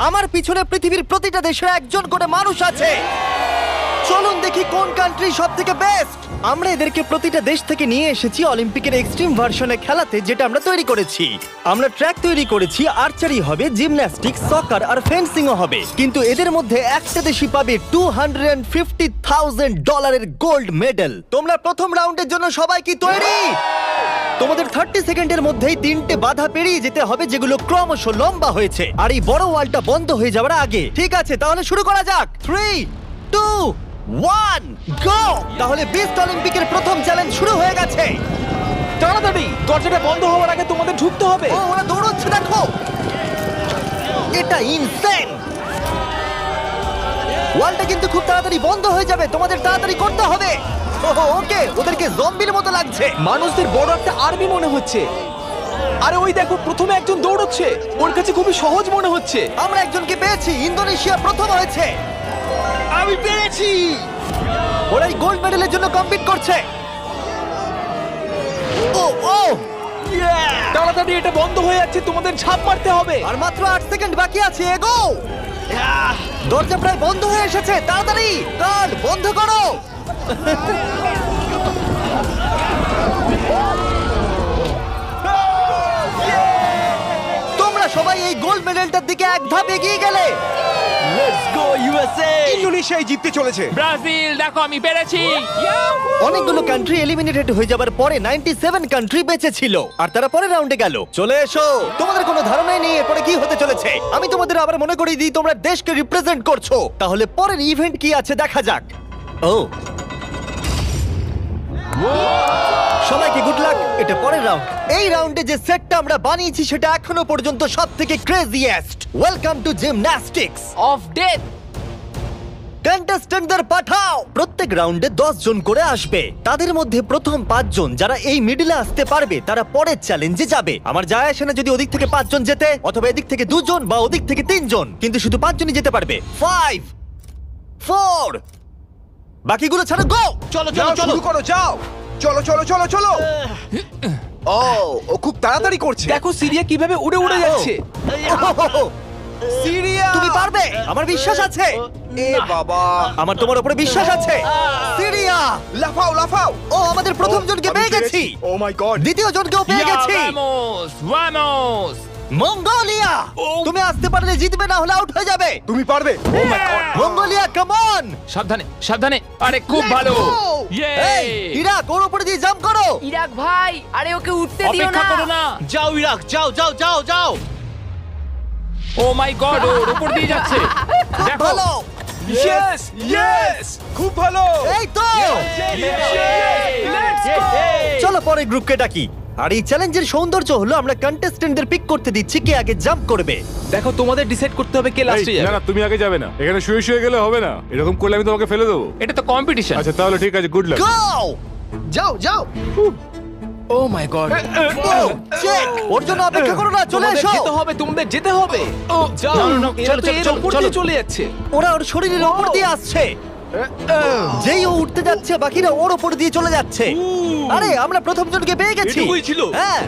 আমার পিছনে পৃথিবীর প্রতিটা দেশের একজন করে মানুষ আছে। চলুন দেখি কোন কান্ট্রি সব থেকে বেস্ট। আমরা এদেরকে প্রতিটা দেশ থেকে নিয়ে এসেছি অলিম্পিকের এক্সট্রিম ভার্সনে খেলাতে, যেটা আমরা তৈরি করেছি। আমরা ট্র্যাক তৈরি করেছি, আর্চারি হবে, জিমন্যাস্টিক্স, সকার আর ফেন্সিংও হবে। কিন্তু এদের মধ্যে একটা দেশই পাবে $250,000 গোল্ড মেডেল। তোমরা প্রথম রাউন্ডের জন্য সবাই কি তৈরি? তোমাদের 30 সেকেন্ডের মধ্যেই 3টে বাধা পেরিয়ে যেতে হবে, যেগুলো ক্রমশ লম্বা হয়েছে, আর এই বড় ওয়ালটা বন্ধ হয়ে যাওয়ার আগে। ঠিক আছে, তাহলে শুরু করা যাক। 3, 2, 1, গো! তাহলে বিস্ট অলিম্পিকের প্রথম চ্যালেঞ্জ শুরু হয়ে গেছে। তাড়াতাড়ি, দরজাটা বন্ধ হওয়ার আগে তোমাদের ঢুকতে হবে। ও, ওরা দৌড়চ্ছে, দেখো, এটা ইনসেন। ওয়ালটা কিন্তু খুব তাড়াতাড়ি বন্ধ হয়ে যাবে, তোমাদের তাড়াতাড়ি করতে হবে। ওকে, ওদেরকে জম্বির মতো লাগছে। মানুষদের বড় একটা আর্মি মনে হচ্ছে। আরে ওই দেখো, প্রথমে একজন দৌড়চ্ছে, ওর কাছে খুবই সহজ মনে হচ্ছে। আমরা একজনকে পেয়েছি, ইন্দোনেশিয়া প্রথম হয়েছে। আমি পেরেছি। ওরা এই গোল্ড মেডেলের জন্য কম্পিট করছে। ও ও, তাড়াতাড়ি, এটা বন্ধ হয়ে যাচ্ছে, তোমাদের ঝাঁপ মারতে হবে। আর মাত্র 8 সেকেন্ড বাকি আছে, এগো! দরজা প্রায় বন্ধ হয়ে এসেছে, তাড়াতাড়ি গার্ড বন্ধ করো। তোমরা সবাই এই গোল্ড মেডেলটার দিকে এক ধাপ এগিয়ে গেলে। Let's go USA! ইন্দোনেশিয়াই জিততে চলেছে। ব্রাজিল, দেখো আমি পেরেছি। অনেকগুলো কান্ট্রি এলিমিনেটেড হয়ে যাবার পরে 97 কান্ট্রি বেঁচে ছিল, আর তারা পরের রাউন্ডে গেল। চলে এসো, তোমাদের কোনো ধারণাই নেই এরপরে কি হতে চলেছে। আমি তোমাদের আবার মনে করিয়ে দিই, তোমরা দেশকে রিপ্রেজেন্ট করছো। তাহলে পরের ইভেন্ট কি আছে দেখা যাক। ও, সবাইকে গুড লাক। এটা পরের রাউন্ড। এই রাউন্ডে যে সেটটা আমরা বানিয়েছি সেটা এখনো পর্যন্ত সবথেকে craziest. Welcome to gymnastics of death. কন্টেস্ট্যান্টদের পাঠাও। প্রত্যেক রাউন্ডে 10 জন করে আসবে। তাদের মধ্যে প্রথম 5 জন যারা এই মিডলে আসতে পারবে তারা পরের চ্যালেঞ্জে যাবে। আমার যায় আসে না যদি ওদিক থেকে 5 জন যেতে, অথবা এদিক থেকে 2 জন বা ওদিক থেকে 3 জন, কিন্তু শুধু 5 জনই যেতে পারবে। 5, 4, বাকিগুলো ছাড়ো, গো! চলো যাও, শুরু করো, যাও। চলো চলো চলো চলো। ও খুব তাড়াতাড়ি করছে। দেখো সিরিয়া কিভাবে উড়ে উড়ে যাচ্ছে। সিরিয়া, তুমি পারবে, আমার বিশ্বাস আছে। এ বাবা, আমার তোমার উপরে বিশ্বাস আছে। সিরিয়া, লাফাও লাফাও। ও, আমাদের প্রথম জনকে পেয়ে গেছি। ও মাই গড, দ্বিতীয় জনকেও পেয়ে গেছি। Vamos, vamos. মঙ্গোলিয়া, তুমি আসতে পারলে জিতবে, না হলে আউট হয়ে যাবে। তুমি পারবে। ও মাই গড, মঙ্গোলিয়া, কাম অন! সাবধানে, সাবধানে। আরে খুব ভালো। ইয়ে। এই, ইরাক, ওর উপরে দিয়ে জাম্প করো। ইরাক ভাই, আরে ওকে উঠতে দিও অপেক্ষা না। করো না। যাও ইরাক, যাও যাও যাও যাও। ও মাই গড, ওর উপর দিয়ে যাচ্ছে। খুব দেখো। ভালো। ইয়েস ইয়েস, খুব ভালো। এই তো, চলো পরের গ্রুপকে ডাকি। আর এই চ্যালেঞ্জের সৌন্দর্য হলো আমরা কন্টেস্টেন্টদের পিক করতে দিচ্ছি কে আগে জাম্প করবে। দেখো তোমাদের ডিসাইড করতে হবে কে লাস্টে এই, না যাবে। না, তুমি আগে যাবে না, এখানে শুয়ে শুয়ে গেলে হবে না। এরকম করলে আমি তোমাকে ফেলে দেবো। এটা তো কম্পিটিশন। আচ্ছা তাহলে ঠিক আছে, গুড লাক। গো! যাও যাও। ও মাই গড, চেক, ওর জন্য অপেক্ষা করো না, চলে তোমাদের এসো। যেতে হবে, তোমাদের যেতে হবে। ও যাও, না, না, না, এরা চলো, তো চলো, এর চলো, উপর চলো। দিয়ে চলে যাচ্ছে। ওরা ওর শরীরের ওপর দিয়ে আসছে। যেই ও উঠতে যাচ্ছে বাকিরা ওর ওপর দিয়ে চলে যাচ্ছে। আরে আমরা প্রথম জনকে পেয়ে গেছি। এটুকুই ছিল? হ্যাঁ।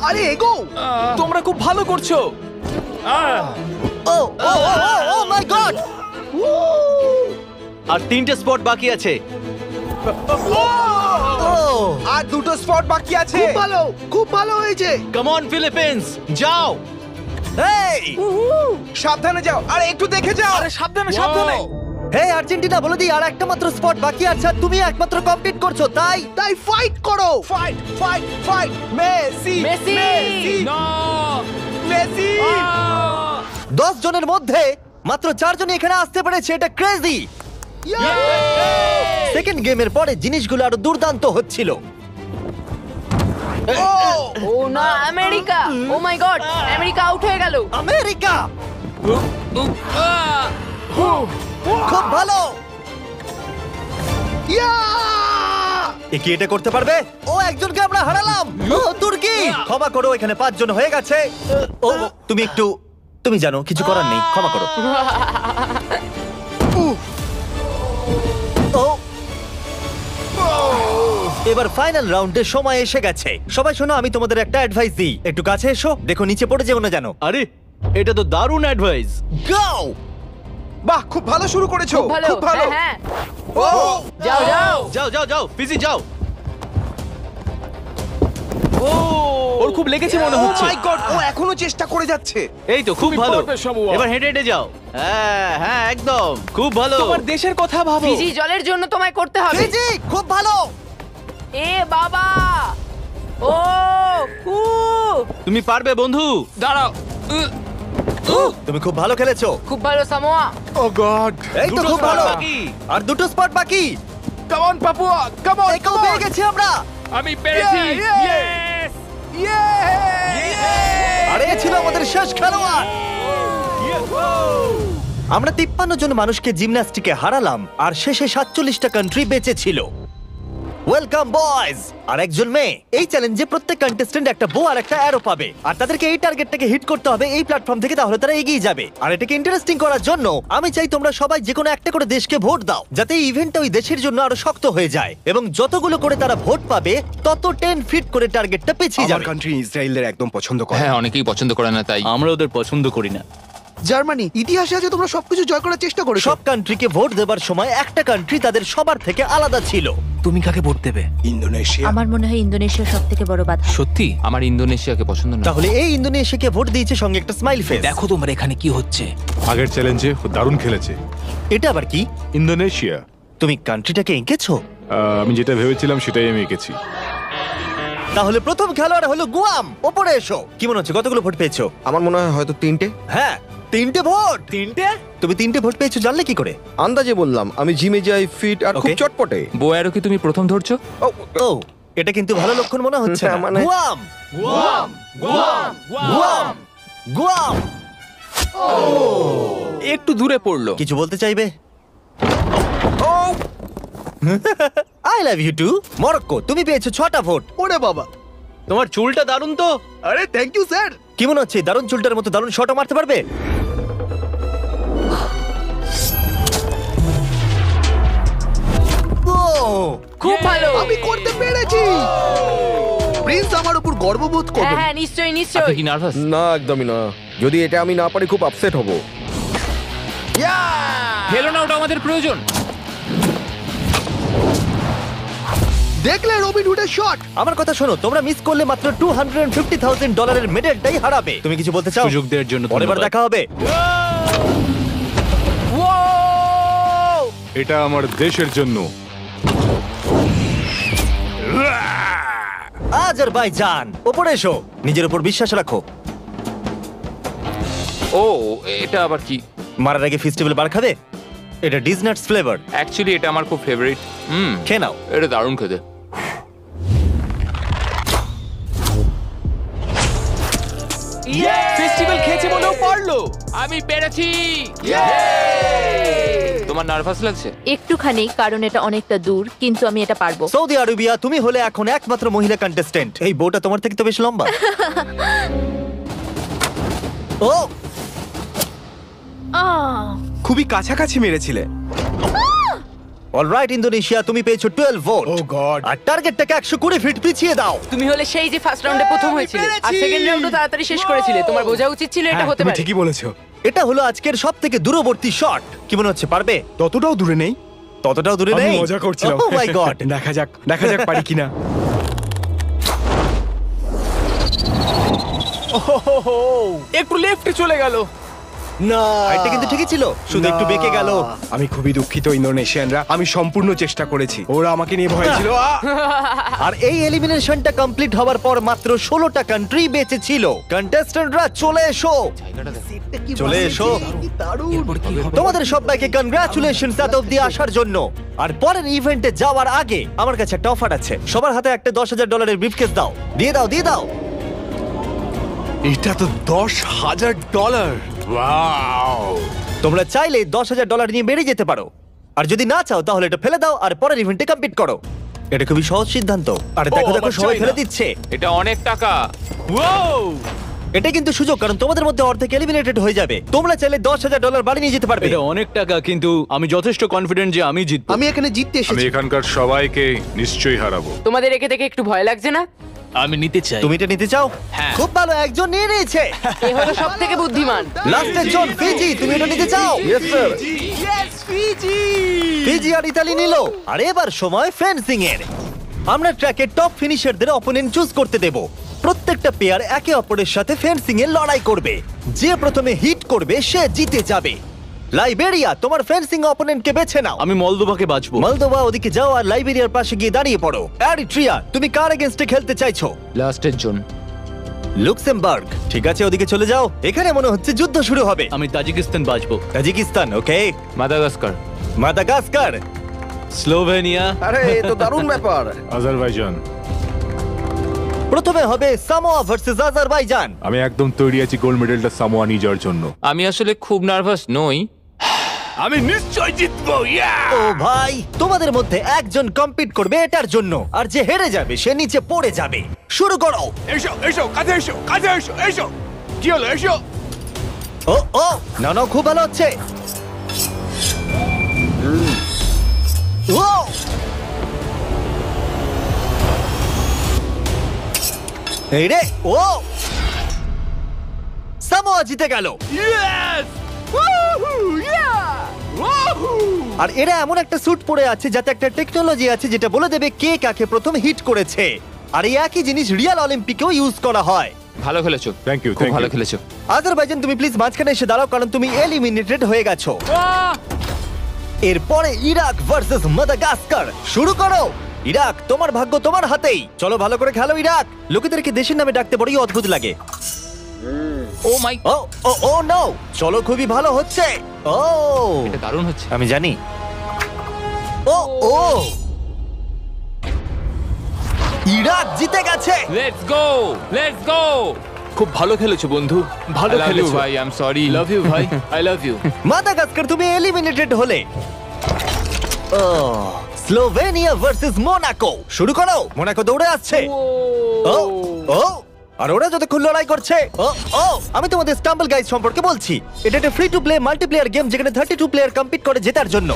আরে এগো। তোমরা খুব ভালো করছো। ও ও ও মাই গড! আর 3টে স্পট বাকি আছে। ও, আর 2টো স্পট বাকি আছে। খুব ভালো, খুব ভালো হয়েছে। কাম অন ফিলিপিন্স, যাও। এই, সাবধানে যাও, আর একটু দেখে যাও। আরে সাবধানে সাবধানে। হে আর্জেন্টিনা, বলে দিই আর একটা মাত্র স্পট বাকি আছে, আর তুমি একমাত্র কমপ্লিট করছো, তাই তাই ফাইট করো, fight fight fight. Messi Messi. না। মেসি। 10 জনের মধ্যে মাত্র 4 জনই এখানে আসতে পেরেছে। এটা ক্রেজি। সেকেন্ড গেমের পরে জিনিসগুলো আরো দুর্দান্ত হচ্ছিল। ও না, আমেরিকা। ও মাই গড, আমেরিকা আউট হয়ে গেল। আমেরিকা, খুব ভালো। এ কি এটা করতে পারবে? ও, একজনকে আমরা হারালাম। ও, তুর্কি, ক্ষমা করো, এখানে 5 জন হয়ে গেছে। ও, তুমি একটু, তুমি জানো কিছু করার নেই, ক্ষমা করো। ও, এবার ফাইনাল রাউন্ডের সময় এসে গেছে। সবাই শোনো, আমি তোমাদের একটা অ্যাডভাইস দিই, একটু কাছে এসো, দেখো নিচে পড়ে যেও না যেন। আরে এটা তো দারুণ অ্যাডভাইস। গাও! বাহ, খুব ভালো শুরু করেছো। খুব ভালো, খুব ভালো। হ্যাঁ, ও যাও যাও। যাও যাও যাও ফিজি যাও। ওর খুব লেগেছে মনে হচ্ছে। মাই গড, ও এখনো চেষ্টা করে যাচ্ছে। এই তো খুব ভালো। পারবে, সামুয়া। এবার হেঁটে হেঁটে যাও। হ্যাঁ হ্যাঁ একদম খুব ভালো। তোমার দেশের কথা ভাবো। ফিজি জলের জন্য তোমায় করতে হবে। ফিজি, খুব ভালো! এ বাবা, ও উ তুমি পারবে বন্ধু। দাঁড়াও। তুমি খুব ভালো খেলেছো। খুব ভালো সামোয়া। ও গড! এই তো দুটো খুব spot ভালো। বাকি। আর দুটো স্পট বাকি। Come on Papua, come on. একেও পেয়ে গেছি আমরা। আমি পেরেছি। আর এই ছিল আমাদের শেষ খেলোয়াড়। আমরা 53 জন মানুষকে জিমন্যাস্টিকে হারালাম আর শেষে 47টা কান্ট্রি বেঁচে ছিল। Welcome boys! আর একজন মেয়ে। এই চ্যালেঞ্জে প্রত্যেক কন্টেস্ট্যান্ট একটা বো আর একটা অ্যারো পাবে, আর তাদেরকে এই টার্গেটটাকে হিট করতে হবে এই প্ল্যাটফর্ম থেকে, তাহলে তারা এগিয়ে যাবে। আর এটাকে ইন্টারেস্টিং করার জন্য আমি চাই তোমরা সবাই যে কোনো একটা করে দেশকে ভোট দাও, যাতে এই ইভেন্টটা ওই দেশের জন্য আরো শক্ত হয়ে যায়, এবং যতগুলো করে তারা ভোট পাবে তত 10 ফিট করে টার্গেটটা পিছিয়ে আমার যাবে। কান্ট্রি ইসরায়েলের একদম পছন্দ করে। হ্যাঁ, অনেকেই পছন্দ করে না তাই। আমরা ওদের পছন্দ করি না। জার্মানি, ইতিহাসে আছে তোমরা সবকিছু জয় করার চেষ্টা করেছো। সব কান্ট্রিকে ভোট দেবার সময় একটা কান্ট্রি তাদের সবার থেকে আলাদা ছিল। তুমি কাকে ভোট দেবে? ইন্দোনেশিয়া। আমার মনে হয় ইন্দোনেশিয়া সব থেকে বড় বাধা। সত্যি? আমার ইন্দোনেশিয়াকে পছন্দ না। তাহলে এই ইন্দোনেশিয়াকে ভোট দিয়েছে সঙ্গে একটা স্মাইল ফেস। দেখো তোমার এখানে কি হচ্ছে। আগের চ্যালেঞ্জে দারুণ খেলেছে এটা আবার কি? ইন্দোনেশিয়া। তুমি কান্ট্রিটাকে এঁকেছো? আমি যেটা ভেবেছিলাম সেটাই আমি এঁকেছি। তাহলে প্রথম খেলোয়াড় হলো গুয়াম। ওপরে এসো। কি মনে হচ্ছে কতগুলো ভোট পেয়েছো? আমার মনে হয় হয়তো 3টে। হ্যাঁ, 3টে ভোট। 3টে? তুমি 3টে ভোট পেয়েছো জানলে কি করে? আন্দাজে বললাম, আমি জিমে যাই, ফিট আর খুব Okay. চটপটে। বোয়ারও কি তুমি প্রথম ধরছো? ও, এটা কিন্তু ভালো লক্ষণ মনে হচ্ছে না। মানে- গুয়াম, গুয়াম। একটু দূরে পড়লো। কিছু বলতে চাইবে? I love you too. Morocco, তুমি পেয়েছো 6টা ভোট। ওরে বাবা! তোমার চুলটা দারুণ তো। আরে থ্যাংক ইউ স্যার। কি মনে হচ্ছে দারুণ চুলটার মতো দারুণ শটও মারতে পারবে? ও, খুব ভালো। আমি করতে পেরেছি। প্রিন্স আমার উপর গর্ববোধ হ্যাঁ করবে। হ্যাঁ নিশ্চয়ই আপনি নিশ্চয়ই। কি নার্ভাস? না, একদমই না। যদি এটা আমি না পারি খুব আপসেট হব। ফেলো না, ওটা আমাদের প্রয়োজন। দেখলে রবিন হুডের শট। আমার কথা শোনো, তোমরা মিস করলে মাত্র $250,000 মেডেলটাই হারাবে। তুমি কিছু বলতে চাও? সুযোগ দেওয়ার জন্য পরের বার ধন্যবাদ। দেখা হবে। এটা আমার দেশের জন্য। আজারবাইজান, ওপরে এসো। নিজের উপর বিশ্বাস রাখো। ও, এটা আবার কি? মারার আগে ফেস্টিভ্যাল বার খাবে? এটা ডিজনাটস ফ্লেভার। অ্যাকচুয়ালি এটা আমার খুব ফেভারিট। খেয়ে নাও। এটা দারুণ খেতে। ফেস্টিভ্যাল খেয়েছে বলেও পারলো। আমি পেরেছি। তোমার নার্ভাস লাগছে? একটুখানি, কারণ এটা অনেকটা দূর, কিন্তু আমি এটা পারবো। সৌদি আরবিয়া, তুমি হলে এখন একমাত্র মহিলা কন্টেস্টেন্ট। এই বউটা তোমার থেকে তো বেশ লম্বা। ও, খুবই কাছাকাছি মেরেছিলে। অলরাইট ইন্দোনেশিয়া, তুমি পেয়েছো 12 ভোট। ও গড। আর টার্গেটটাকে 120 ফিট পিছিয়ে দাও। তুমি হলে সেই যে ফার্স্ট রাউন্ডে প্রথম হয়েছিলে আর সেকেন্ড রাউন্ডে তাড়াতাড়ি শেষ করেছিলে। তোমার বোঝা উচিত ছিল এটা হতে পারে। ঠিকই বলেছো। এটা হলো আজকের সবথেকে দূরবর্তী শট। কি মনে হচ্ছে পারবে? ততটাও দূরে নেই। ততটাও দূরে আমি নেই। মজা করছিলাম। ও মাই গড। দেখা যাক পারি কিনা। একটু লেফটে চলে গেল। না, এটা কিন্তু ঠিকই ছিল, শুধু একটু বেঁকে গেল। আমি খুবই দুঃখিত ইন্দোনেশিয়ানরা, আমি সম্পূর্ণ চেষ্টা করেছি। ওরা আমাকে নিয়ে ভয় ছিল। আর এই এলিমিনেশনটা কমপ্লিট হওয়ার পর মাত্র 16টা কান্ট্রি বেঁচে ছিল। কন্টেস্ট্যান্টরা চলে এসো, চলে এসো। তোমাদের সবাইকে কনগ্রাচুলেশনস এত অব্দি আসার জন্য। আর পরের ইভেন্টে যাওয়ার আগে আমার কাছে একটা অফার আছে। সবার হাতে একটা $10,000 ব্রিফকেস দাও। দিয়ে দাও, দিয়ে দাও। এটা তো $10,000। তোমরা চাইলে $10,000 নিয়ে বেরিয়ে যেতে পারো, আর যদি না চাও তাহলে এটা ফেলে দাও আর পরের ইভেন্টে কমপ্লিট করো। এটা খুবই সহজ সিদ্ধান্ত। আর দেখো দেখো আমার সবাই চাই ফেলে না। দিচ্ছে। এটা অনেক টাকা। এটা কিন্তু সুযোগ, কারণ তোমাদের মধ্যে অর্ধেক এলিমিনেটেড হয়ে যাবে। তোমরা চাইলে $10,000 বাড়ি নিয়ে যেতে পারবে। এটা অনেক টাকা, কিন্তু আমি যথেষ্ট কনফিডেন্ট যে আমি জিতবো। আমি এখানে জিততে আমি এসেছি। এখানকার সবাইকে নিশ্চয়ই হারাবো। তোমাদের একে দেখে একটু ভয় লাগছে না? আমি নিতে চাই। তুমি এটা নিতে চাও? হ্যাঁ। খুব ভালো, একজন নিয়ে নিয়েছে। এ হলো সব থেকে বুদ্ধিমান। লাস্টের জন ফিজি, তুমি এটা নিতে চাও? Yes sir. ফিজি আর ইতালি নিল। আর এবার সময় ফেন্সিং এর। আমরা ট্র্যাকে টপ ফিনিশারদের অপোনেন্ট চুজ করতে দেব। প্রত্যেকটা পেয়ার একে অপরের সাথে ফেন্সিং এ লড়াই করবে। যে প্রথমে হিট করবে সে জিতে যাবে। লাইবেরিয়া, তোমার ফেন্সিং অপোনেন্টকে বেছে নাও। আমি মলদোভাকে বাঁচবো। মলদোভা, ওদিকে যাও আর লাইবেরিয়ার পাশে গিয়ে দাঁড়িয়ে পড়ো। এরিট্রিয়া, তুমি কার এগেইনস্টে খেলতে চাইছো? লাস্টের জন। লুক্সেমবার্গ, ঠিক আছে, ওদিকে চলে যাও। এখানে মনে হচ্ছে যুদ্ধ শুরু হবে। আমি তাজিকিস্তান বাঁচবো। তাজিকিস্তান, ওকে। মাদাগাস্কার। Madagascar, Slovenia. আরে এ তো দারুণ ব্যাপার। আজারবাইজান। প্রথমে হবে সামোয়া ভার্সেস আজারবাইজান। আমি একদম তৈরি আছি গোল্ড মেডেলটা সামোয়া নিয়ে যাওয়ার জন্য। আমি আসলে খুব নার্ভাস নই। আমি নিশ্চয় জিতবো। ও ভাই, তোমাদের মধ্যে একজন কম্পিট করবে এটার জন্য, আর যে হেরে যাবে সে নিচে পড়ে যাবে। শুরু করো। এসো এসো, কাছে এসো, কাছে এসো, এসো। কি হলো? এসো। ও ও, না না, খুব ভালো হচ্ছে। ও, এই রে, ও, সামোয়া জিতে গেল। আর এরা এমন একটা স্যুট পরে আছে যাতে একটা টেকনোলজি আছে যেটা বলে দেবে কে কাকে প্রথম হিট করেছে। আর এই একই জিনিস রিয়াল অলিম্পিকেও ইউজ করা হয়। ভালো খেলেছো। Thank you, খুব thank ভালো you. খেলেছো। আজারবাইজান, তুমি প্লিজ মাঝখানে এসে দাঁড়াও, কারণ তুমি এলিমিনেটেড হয়ে গেছো। এরপরে ইরাক ভার্সেস মাদাগাস্কার। শুরু করো। ইরাক, তোমার ভাগ্য তোমার হাতেই। চলো, ভালো করে খেলো ইরাক। লোকেদেরকে দেশের নামে ডাকতে বড়ই অদ্ভুত লাগে। ও মাই, ও ও ও নো, চলো, খুবই ভালো হচ্ছে। ও, এটা দারুণ হচ্ছে। আমি জানি। ও ও, ইরাক জিতে গেছে। Let's go, let's go. খুব ভালো খেলেছো বন্ধু, ভালো খেলেছো ভাই, I am sorry. Love you ভাই, আই লাভ ইউ। মাদাগাস্কার, তুমি এলিমিনেটেড হলে। ও, স্লোভেনিয়া ভার্সেস মোনাকো। শুরু করো। মোনাকো দৌড়ে আসছে। ও ও, আর ওরা যতক্ষণ লড়াই করছে। ও ও, আমি তোমাদের স্টাম্বল গাইজ সম্পর্কে বলছি। এটা একটা free to play multiplayer game যেখানে 32 প্লেয়ার কম্পিট করে জেতার জন্য।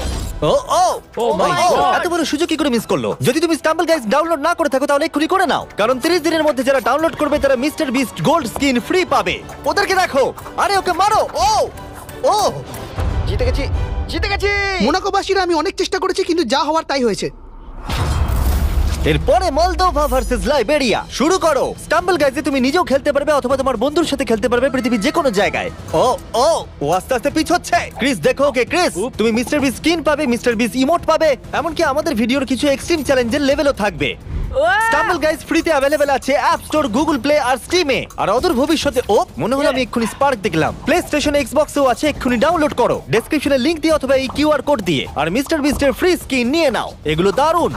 ও ও ও মাই গড, এত বড় সুযোগ কি করে মিস করলো? যদি তুমি স্টাম্বল গাইজ ডাউনলোড না করে থাকো তাহলে এক্ষুনি করে নাও, কারণ 30 দিনের মধ্যে যারা ডাউনলোড করবে তারা mister beast gold skin free পাবে। ওদেরকে দেখো। আরে ওকে মারো। ও ও, জিতে গেছি, জিতে গেছি। মোনাকোবাসীরা আমি অনেক চেষ্টা করেছি কিন্তু যা হওয়ার তাই হয়েছে। এরপরে মলদোভা ভার্সেস লাইবেরিয়া। শুরু করো। স্টাম্বল গাইজে তুমি নিজেও খেলতে পারবে অথবা তোমার বন্ধুর সাথে খেলতে পারবে পৃথিবীর যে কোনো জায়গায়। ও ও, ও আস্তে আস্তে পিছোচ্ছে। ক্রিস, দেখো ওকে। ক্রিস, তুমি মিস্টার বিস স্কিন পাবে, মিস্টার বিস ইমোট পাবে, এমনকি আমাদের ভিডিওর কিছু এক্সট্রিম চ্যালেঞ্জের লেভেলও থাকবে। স্টাম্বল গাইজ ফ্রিতে অ্যাভেলেবেল আছে অ্যাপ স্টোর, গুগল প্লে আর স্টিমে। আর অদূর ভবিষ্যতে, ও মনে হলো আমি এক্ষুনি স্পার্ক দেখলাম, প্লে স্টেশন, এক্সবক্সেও আছে। এক্ষুনি ডাউনলোড করো ডেসক্রিপশনে লিংক দিয়ে অথবা এই কিউআর কোড দিয়ে, আর মিস্টার বিস্টের ফ্রি স্কিন নিয়ে নাও। এগুলো দারুণ।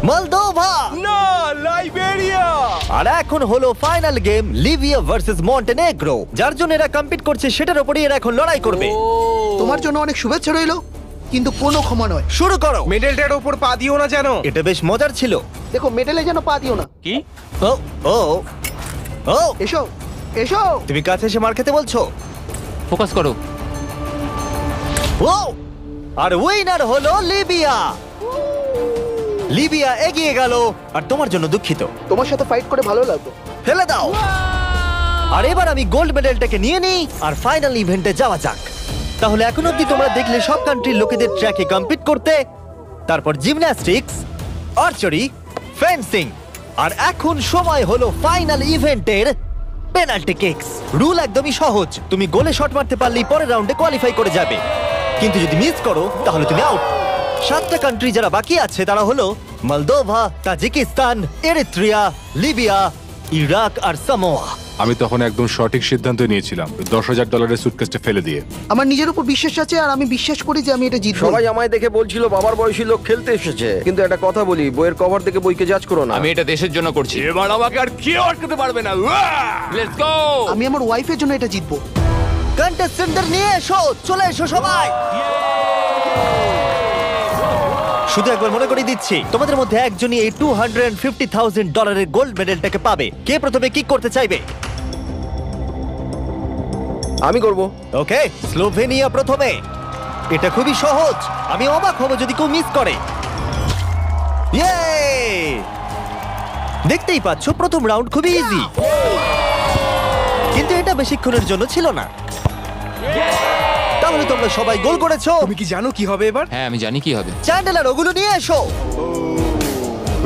মলদোভা না, লাইবেরিয়া। আর এখন হলো final game, Libya versus Montenegro. যার জন্য এরা কম্পিট করছে সেটার উপরই এরা এখন লড়াই করবে। তোমার জন্য অনেক শুভেচ্ছা রইলো, কিন্তু কোনো ক্ষমা নয়। শুরু করো। মেডেলটার উপর পা দিও না যেন। এটা বেশ মজার ছিল। দেখো, মেডেলে যেন পা দিও না। কি? ও ও ও, এসো এসো। তুমি কাছে এসে মার খেতে বলছো? ফোকাস করো। ও, আর উইনার হলো লিবিয়া। লিবিয়া এগিয়ে গেল। আর তোমার জন্য দুঃখিত। তোমার সাথে ফাইট করে ভালো লাগলো। ফেলে দাও। আর এবার আমি গোল্ড মেডেলটাকে নিয়ে নিই আর ফাইনাল ইভেন্টে যাওয়া যাক। তাহলে এখন অব্দি তোমরা দেখলে সব কান্ট্রির লোকেদের ট্র্যাকে কম্পিট করতে, তারপর জিমন্যাস্টিক্স, আর্চারি, ফেন্সিং, আর এখন সময় হলো ফাইনাল ইভেন্টের পেনাল্টি কিকস। রুল একদমই সহজ, তুমি গোলে শট মারতে পারলেই পরের রাউন্ডে কোয়ালিফাই করে যাবে, কিন্তু যদি মিস করো তাহলে তুমি আউট। 7টা কান্ট্রি যারা বাকি আছে তারা হলো Moldova, Tajikistan, Eritrea, Libya, Iraq আর সামোয়া। আমি তখন একদম সঠিক সিদ্ধান্ত নিয়েছিলাম, $10,000 সুটকেসটা ফেলে দিয়ে। আমার নিজের উপর বিশ্বাস আছে আর আমি বিশ্বাস করি যে আমি এটা জিতবো। সবাই আমায় দেখে বলছিল বাবার বয়সী লোক খেলতে এসেছে, কিন্তু একটা কথা বলি, বইয়ের কভার দেখে বইকে জাজ করো না। আমি এটা দেশের জন্য করছি। এবার আমাকে আর কেউ আটকাতে পারবে না। Let's go. আমি আমার ওয়াইফের জন্য এটা জিতবো। কন্টেস্টেন্টদের নিয়ে এসো, চলে এসো সবাই। শুধু একবার মনে করে দিচ্ছি, তোমাদের মধ্যে একজনই এই $250,000 গোল্ড মেডেলটাকে পাবে। কে প্রথমে কিক করতে চাইবে? আমি করব। ওকে, স্লোভেনিয়া প্রথমে। এটা খুবই সহজ, আমি অবাক হব যদি কেউ মিস করে। ইয়ে! দেখতেই পাচ্ছ প্রথম রাউন্ড খুবই ইজি, কিন্তু এটা বেশিক্ষণের জন্য ছিল না। তাহলে তোমরা সবাই গোল করেছো। তুমি কি জানো কি হবে এবার? হ্যাঁ আমি জানি কি হবে। চ্যান্ডেলার ওগুলো নিয়ে এসো।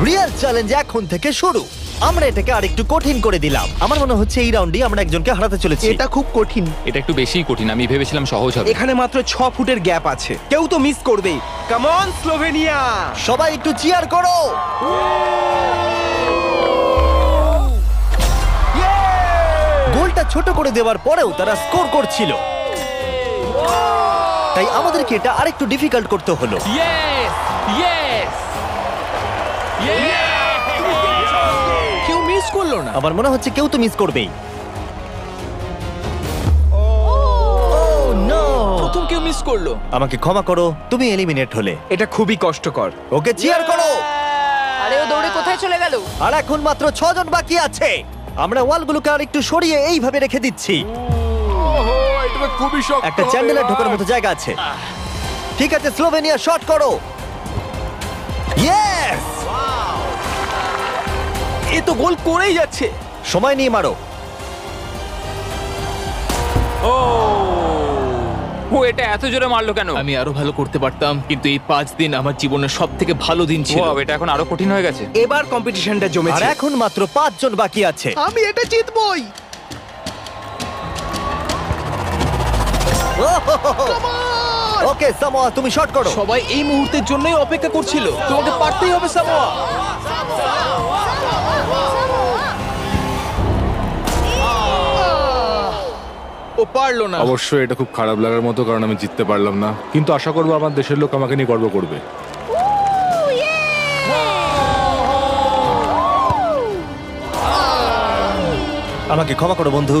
রিয়েল চ্যালেঞ্জ এখন থেকে শুরু। আমরা এটাকে আরেকটু কঠিন করে দিলাম। আমার মনে হচ্ছে এই রাউন্ডে আমরা একজনকে হারাতে চলেছি। এটা খুব কঠিন। এটা একটু বেশিই কঠিন, আমি ভেবেছিলাম সহজ হবে। এখানে মাত্র 6 ফুটের গ্যাপ আছে, কেউ তো মিস করবেই। Come on Slovenia! সবাই একটু চিয়ার করো। গোলটা ছোট করে দেওয়ার পরেও তারা স্কোর করছিল, তাই আমাদেরকে এটা আরেকটু ডিফিকাল্ট করতে হলো। ইয়েস ইয়েস কেউ মিস করলো না। আমার মনে হচ্ছে কেউ তো মিস করবেই। প্রথম কেউ মিস করলো। আমাকে ক্ষমা করো, তুমি এলিমিনেট হলে। এটা খুবই কষ্টকর। ওকে চিয়ার করো। আরে ও দৌড়ে কোথায় চলে গেল? আর এখন মাত্র 6 জন বাকি আছে। আমরা ওয়ালগুলোকে আর একটু সরিয়ে এইভাবে রেখে দিচ্ছি। এটা খুবই শক্ত। একটা চ্যান্ডেলার ঢোকার মতো জায়গা আছে। ঠিক আছে, স্লোভেনিয়া শট করো। ইয়েস! এ তো গোল করেই যাচ্ছে। সময় নিয়ে মারো। ও এটা এত জোরে মারলো কেন? আমি আরো ভালো করতে পারতাম, কিন্তু এই 5 দিন আমার জীবনের সবথেকে ভালো দিন ছিল। ওয়াও, এটা এখন আরো কঠিন হয়ে গেছে। এবার কম্পিটিশনটা আর জমেছে। এখন মাত্র 5 জন বাকি আছে। আমি এটা জিতবই। ওকে সামোয়া, তুমি শট করো। সবাই এই মুহূর্তের জন্যই অপেক্ষা করছিল। তোমাকে পারতেই হবে সামোয়া। ও পারলো না। অবশ্যই এটা খুব খারাপ লাগার মতো, কারণ আমি জিততে পারলাম না, কিন্তু আশা করবো আমার দেশের লোক আমাকে নিয়ে গর্ব করবে। আমাকে ক্ষমা করো বন্ধু।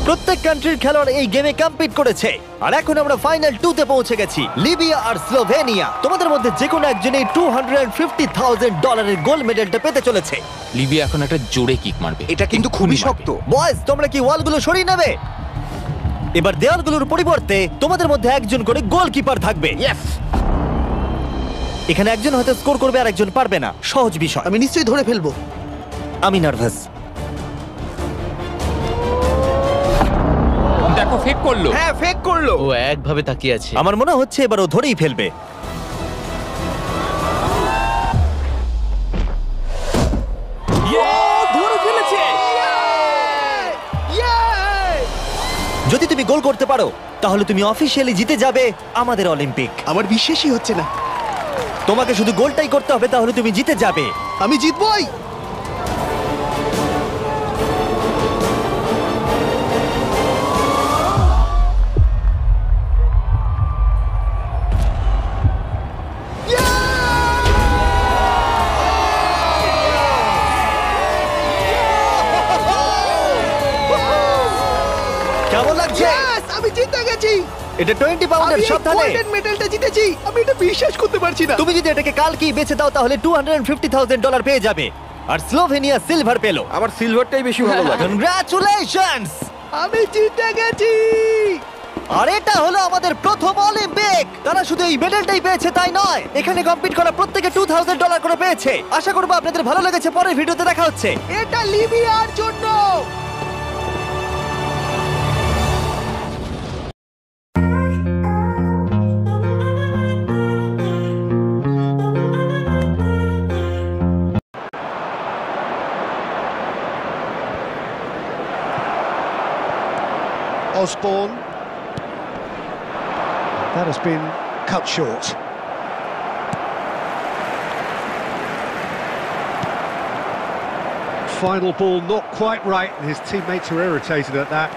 প্রত্যেক কান্ট্রির খেলোয়াড় এই গেমে কম্পিট করেছে, আর এখন আমরা ফাইনাল 2 তে পৌঁছে গেছি। লিবিয়া আর স্লোভেনিয়া। তোমাদের মধ্যে যে কোনো একজনই $250,000 গোল্ড মেডেলটা পেতে চলেছে। লিবিয়া এখন একটা জোরে কিক মারবে। এটা কিন্তু খুবই শক্ত। বয়েজ, তোমরা কি ওয়ালগুলো সরিয়ে নেবে? এবার দেওয়ালগুলোর পরিবর্তে তোমাদের মধ্যে একজন করে গোলকিপার থাকবে। এখানে একজন হয়তো স্কোর করবে আর একজন পারবে না। সহজ বিষয়। আমি নিশ্চয়ই ধরে ফেলবো। আমি নার্ভাস। দেখো ফেক করলো। হ্যাঁ, ফেক করলো। ও একভাবে তাকিয়ে আছে। আমার মনে হচ্ছে এবার ও ধরেই ফেলবে। ধরে ফেলেছে। যদি তুমি গোল করতে পারো তাহলে তুমি অফিসিয়ালি জিতে যাবে আমাদের অলিম্পিক। আমার বিশ্বাসই হচ্ছে না। তোমাকে শুধু গোলটাই করতে হবে, তাহলে তুমি জিতে যাবে। আমি জিতবই। কেমন লাগছে? Yes, আমি জিতে গেছি। এটা 20 পাউন্ডের আমি এই সাবধানে। গোল্ডেন মেডেলটা জিতেছি। আমি এটা বিশ্বাস করতে পারছি না। তুমি যদি এটাকে কালকেই বেচে দাও তাহলে $250,000 পেয়ে যাবে। আর স্লোভেনিয়া সিলভার পেলো। আমার সিলভারটাই বেশি ভালো লাগে। কনগ্রাচুলেশনস! আমি জিতে গেছি। আর এটা হলো আমাদের প্রথম অলিম্পিক। তারা শুধু এই মেডেলটাই পেয়েছে তাই নয়, এখানে কম্পিট করা প্রত্যেকে $2,000 করে পেয়েছে। আশা করবো আপনাদের ভালো লেগেছে। পরের ভিডিওতে দেখা হচ্ছে। এটা লিবিয়ার জন্য। Osborne. That has been cut short. Final ball not quite right, and his teammates are irritated at that.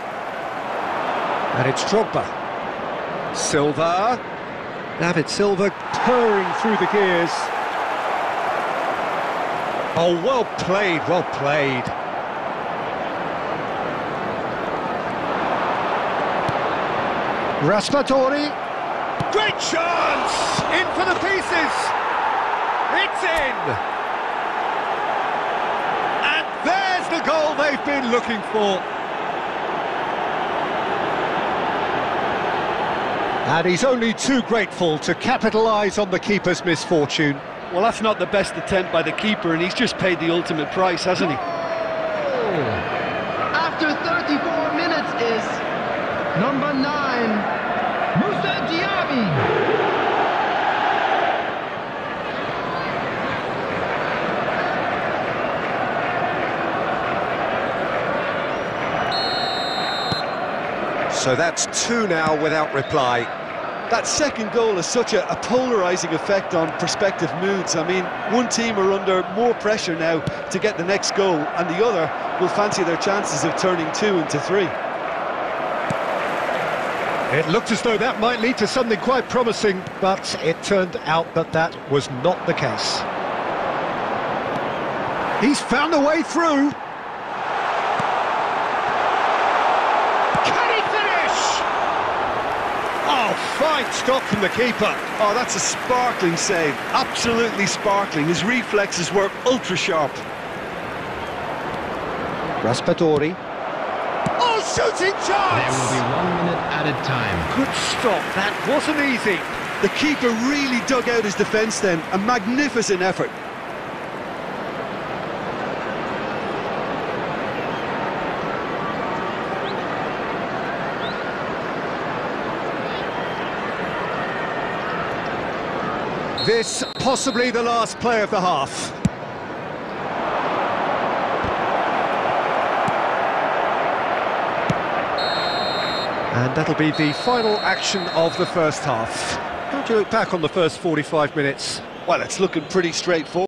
And it's Drogba. Silva. David Silva purring through the gears. Oh, well played, well played. Raspadori, great chance! In for the pieces! It's in! And there's the goal they've been looking for. And he's only too grateful to capitalise on the keeper's misfortune. Well, that's not the best attempt by the keeper, and he's just paid the ultimate price, hasn't he? After 34 minutes is number 9, Moussa Diaby. So that's 2 now without reply. That second goal has such a polarising effect on prospective moods. I mean, one team are under more pressure now to get the next goal, and the other will fancy their chances of turning 2 into 3. It looked as though that might lead to something quite promising, but it turned out that that was not the case. He's found a way through. Can he finish? Oh, fine stop from the keeper. Oh, that's a sparkling save. Absolutely sparkling. His reflexes were ultra-sharp. Raspadori. Oh, shooting chance! There will be 1 minute added time. Good stop, that wasn't easy. The keeper really dug out his defence then. A magnificent effort. This possibly the last play of the half. And that'll be the final action of the first half. How do you look back on the first 45 minutes? Well, it's looking pretty straightforward.